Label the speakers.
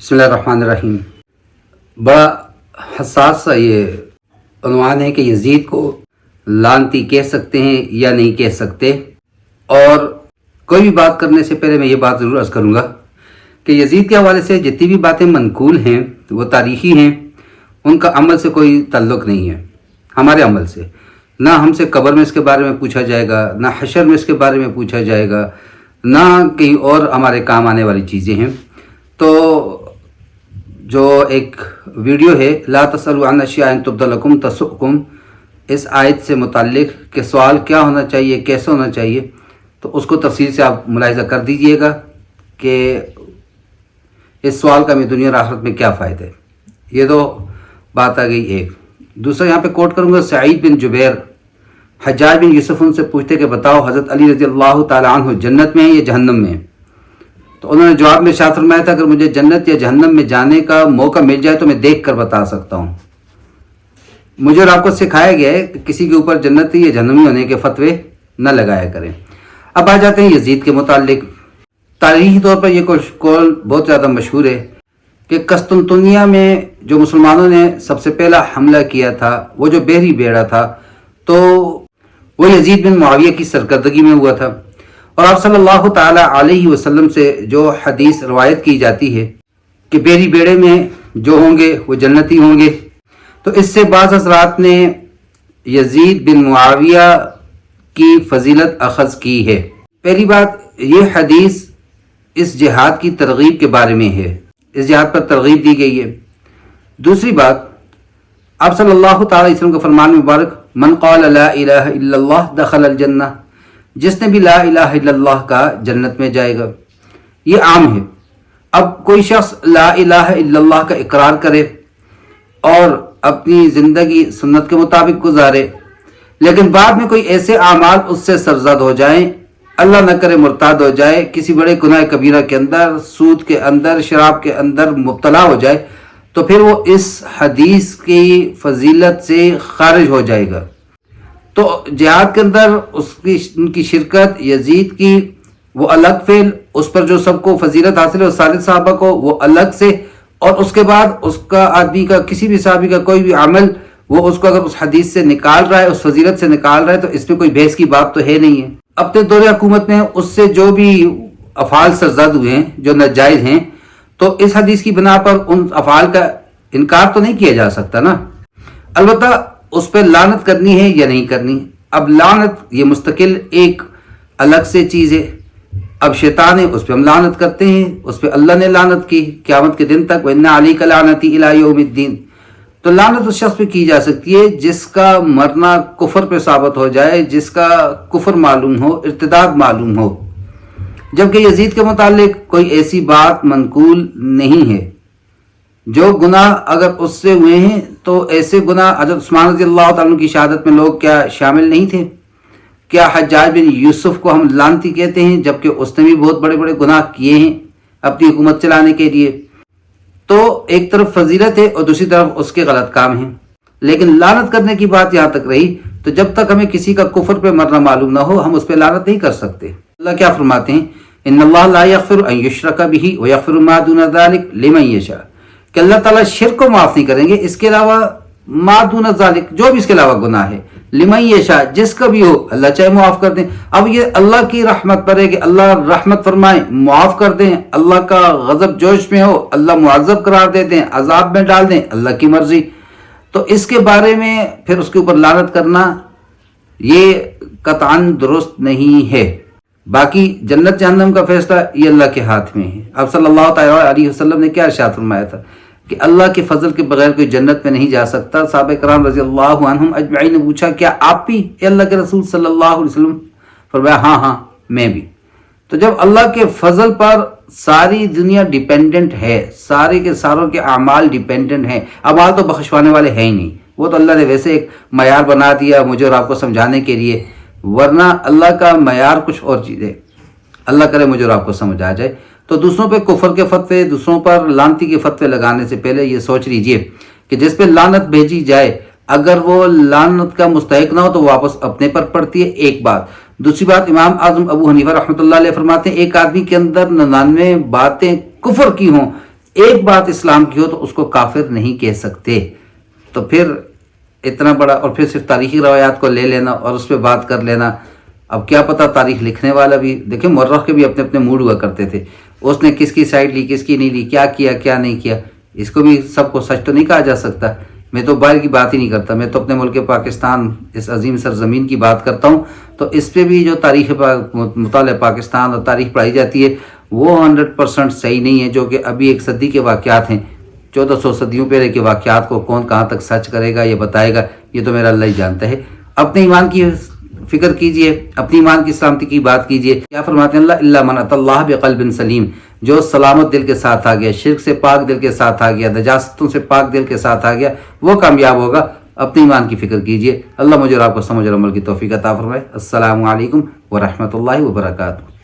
Speaker 1: بسم اللہ الرحمن الرحیم۔ بڑا حساس سا یہ عنوان ہے کہ یزید کو لعنتی کہہ سکتے ہیں یا نہیں کہہ سکتے، اور کوئی بھی بات کرنے سے پہلے میں یہ بات ضرور عرض کروں گا کہ یزید کے حوالے سے جتنی بھی باتیں منقول ہیں وہ تاریخی ہیں، ان کا عمل سے کوئی تعلق نہیں ہے، ہمارے عمل سے۔ نہ ہم سے قبر میں اس کے بارے میں پوچھا جائے گا، نہ حشر میں اس کے بارے میں پوچھا جائے گا، نہ کہیں اور ہمارے کام آنے والی چیزیں ہیں۔ تو جو ایک ویڈیو ہے لا تسألوا عن اشیاء ان تبد لکم تسؤکم، اس آیت سے متعلق کہ سوال کیا ہونا چاہیے، کیسے ہونا چاہیے، تو اس کو تفصیل سے آپ ملاحظہ کر دیجئے گا کہ اس سوال کا ہمیں دنیا اور آخرت میں کیا فائدہ ہے۔ یہ تو بات آ گئی ایک۔ دوسرا یہاں پہ کوٹ کروں گا سعید بن جبیر، حجاج بن یوسف ان سے پوچھتے کہ بتاؤ حضرت علی رضی اللہ تعالیٰ عنہ جنت میں ہیں یا جہنم میں ہیں؟ تو انہوں نے جواب میں ارشاد فرمایا تھا اگر مجھے جنت یا جہنم میں جانے کا موقع مل جائے تو میں دیکھ کر بتا سکتا ہوں۔ مجھے اور آپ کو سکھایا گیا ہے کہ کسی کے اوپر جنتی یا جہنمی ہونے کے فتوے نہ لگایا کریں۔ اب آ جاتے ہیں یزید کے متعلق۔ تاریخی طور پر یہ قول بہت زیادہ مشہور ہے کہ قسطنطنیہ میں جو مسلمانوں نے سب سے پہلا حملہ کیا تھا، وہ جو بحری بیڑا تھا، تو وہ یزید بن معاویہ کی سرکردگی میں ہوا تھا۔ اور آپ صلی اللہ تعالیٰ علیہ وسلم سے جو حدیث روایت کی جاتی ہے کہ بحری بیڑے میں جو ہوں گے وہ جنتی ہوں گے، تو اس سے بعض حضرات نے یزید بن معاویہ کی فضیلت اخذ کی ہے۔ پہلی بات، یہ حدیث اس جہاد کی ترغیب کے بارے میں ہے، اس جہاد پر ترغیب دی گئی ہے۔ دوسری بات، آپ صلی اللہ تعالیٰ علیہ وسلم کا فرمان مبارک من قال لا الہ الا اللہ دخل الجنہ، جس نے بھی لا الہ الا اللہ کا جنت میں جائے گا، یہ عام ہے۔ اب کوئی شخص لا الہ الا اللہ کا اقرار کرے اور اپنی زندگی سنت کے مطابق گزارے، لیکن بعد میں کوئی ایسے اعمال اس سے سرزد ہو جائیں، اللہ نہ کرے مرتاد ہو جائے، کسی بڑے گناہ کبیرہ کے اندر، سود کے اندر، شراب کے اندر مبتلا ہو جائے، تو پھر وہ اس حدیث کی فضیلت سے خارج ہو جائے گا۔ تو جہاد کے اندر ان کی شرکت، یزید کی وہ الگ فعل، اس پر جو سب کو فضیلت حاصل ہے اور سارے صحابہ کو وہ الگ سے، اور اس کے بعد اس کا آدمی کا کسی بھی صحابی کا کوئی بھی عمل وہ اس کو اگر اس حدیث سے نکال رہا ہے، اس فضیلت سے نکال رہا ہے، تو اس میں کوئی بحث کی بات تو ہے نہیں ہے۔ اپنے دور حکومت میں اس سے جو بھی افعال سرزد ہوئے ہیں جو ناجائز ہیں، تو اس حدیث کی بنا پر ان افعال کا انکار تو نہیں کیا جا سکتا نا۔ البتہ اس پہ لعنت کرنی ہے یا نہیں کرنی، اب لعنت یہ مستقل ایک الگ سے چیز ہے۔ اب شیطان ہے، اس پہ ہم لعنت کرتے ہیں، اس پہ اللہ نے لعنت کی قیامت کے دن تک، وَإِنَّ عَلَيْكَ لَعْنَتِي إِلَىٰ يَوْمِ الدِّينِ۔ تو لعنت اس شخص پہ کی جا سکتی ہے جس کا مرنا کفر پہ ثابت ہو جائے، جس کا کفر معلوم ہو، ارتداد معلوم ہو، جبکہ یزید کے متعلق کوئی ایسی بات منقول نہیں ہے۔ جو گناہ اگر اس سے ہوئے ہیں تو ایسے گناہ حضرت عثمان رضی اللہ تعالیٰ عنہ کی شہادت میں لوگ کیا شامل نہیں تھے؟ کیا حجاج بن یوسف کو ہم لعنتی کہتے ہیں جبکہ اس نے بھی بہت بڑے بڑے گناہ کیے ہیں اپنی حکومت چلانے کے لیے؟ تو ایک طرف فضیلت ہے اور دوسری طرف اس کے غلط کام ہیں، لیکن لعنت کرنے کی بات یہاں تک رہی، تو جب تک ہمیں کسی کا کفر پہ مرنا معلوم نہ ہو ہم اس پہ لعنت نہیں کر سکتے۔ اللہ کیا فرماتے ہیں؟ ان اللہ لا یغفر ان یشرک بہ ویغفر ما دون ذلک لمن یشاء، کہ اللہ تعالیٰ شرک کو معاف نہیں کریں گے، اس کے علاوہ ما دون ذالک، جو بھی اس کے علاوہ گناہ ہے، لمن یشاء، جس کا بھی ہو اللہ چاہے معاف کر دیں۔ اب یہ اللہ کی رحمت پر ہے کہ اللہ رحمت فرمائیں، معاف کر دیں، اللہ کا غضب جوش میں ہو اللہ معذب قرار دے دیں، عذاب میں ڈال دیں، اللہ کی مرضی۔ تو اس کے بارے میں پھر اس کے اوپر لعنت کرنا یہ قطعاً درست نہیں ہے۔ باقی جنت جہنم کا فیصلہ یہ اللہ کے ہاتھ میں ہے۔ اب صلی اللہ تعالیٰ علیہ وسلم نے کیا ارشاد فرمایا تھا کہ اللہ کے فضل کے بغیر کوئی جنت میں نہیں جا سکتا۔ صحابہ کرام رضی اللہ عنہم اجمعین نے پوچھا کیا آپ بھی اے اللہ کے رسول صلی اللہ علیہ وسلم؟ فرمایا ہاں میں بھی۔ تو جب اللہ کے فضل پر ساری دنیا ڈیپینڈنٹ ہے، سارے کے ساروں کے اعمال ڈیپینڈنٹ ہیں، اعمال تو بخشوانے والے ہیں ہی نہیں، وہ تو اللہ نے ویسے ایک معیار بنا دیا مجھے اور آپ کو سمجھانے کے لیے، ورنہ اللہ کا معیار کچھ اور چیز ہے۔ اللہ کرے مجھے اور آپ کو سمجھ آ جائے۔ تو دوسروں پہ کفر کے فتوے، دوسروں پر لعنتی کے فتوے لگانے سے پہلے یہ سوچ لیجئے کہ جس پہ لعنت بھیجی جائے اگر وہ لعنت کا مستحق نہ ہو تو واپس اپنے پر پڑتی ہے، ایک بات۔ دوسری بات، امام اعظم ابو حنیفہ رحمۃ اللہ علیہ فرماتے ہیں ایک آدمی کے اندر 99 باتیں کفر کی ہوں، ایک بات اسلام کی ہو تو اس کو کافر نہیں کہہ سکتے. تو پھر اتنا بڑا، اور پھر صرف تاریخی روایات کو لے لینا اور اس پہ بات کر لینا. اب کیا پتہ تاریخ لکھنے والا بھی، دیکھیں مورخ کے بھی اپنے اپنے موڈ ہوا کرتے تھے، اس نے کس کی سائڈ لی کس کی نہیں لی، کیا کیا کیا نہیں کیا. اس کو بھی سب کو سچ تو نہیں کہا جا سکتا. میں تو باہر کی بات ہی نہیں کرتا، میں تو اپنے ملک پاکستان اس عظیم سرزمین کی بات کرتا ہوں. تو اس پہ بھی جو تاریخ مطالعہ پاکستان اور تاریخ پڑھائی جاتی ہے وہ 100% صحیح نہیں ہے. جو کہ ابھی 1 صدی کے واقعات ہیں، 1400 صدیوں پہلے کے واقعات کو کون کہاں تک سچ کرے گا، یہ بتائے گا، یہ تو میرا اللہ ہی جانتا ہے. اپنے ایمان کی فکر کیجئے، اپنی ایمان کی سلامتی کی بات کیجئے. کیا فرماتے ہیں اللہ، الا من اتى اللہ بقلب سلیم، جو سلامت دل کے ساتھ آ گیا، شرک سے پاک دل کے ساتھ آ گیا، نجاستوں سے پاک دل کے ساتھ آ گیا، وہ کامیاب ہوگا. اپنی ایمان کی فکر کیجئے. اللہ مجھے اور آپ کو سمجھ اور عمل کی توفیق عطا فرمائے. السلام علیکم ورحمۃ اللہ وبرکاتہ.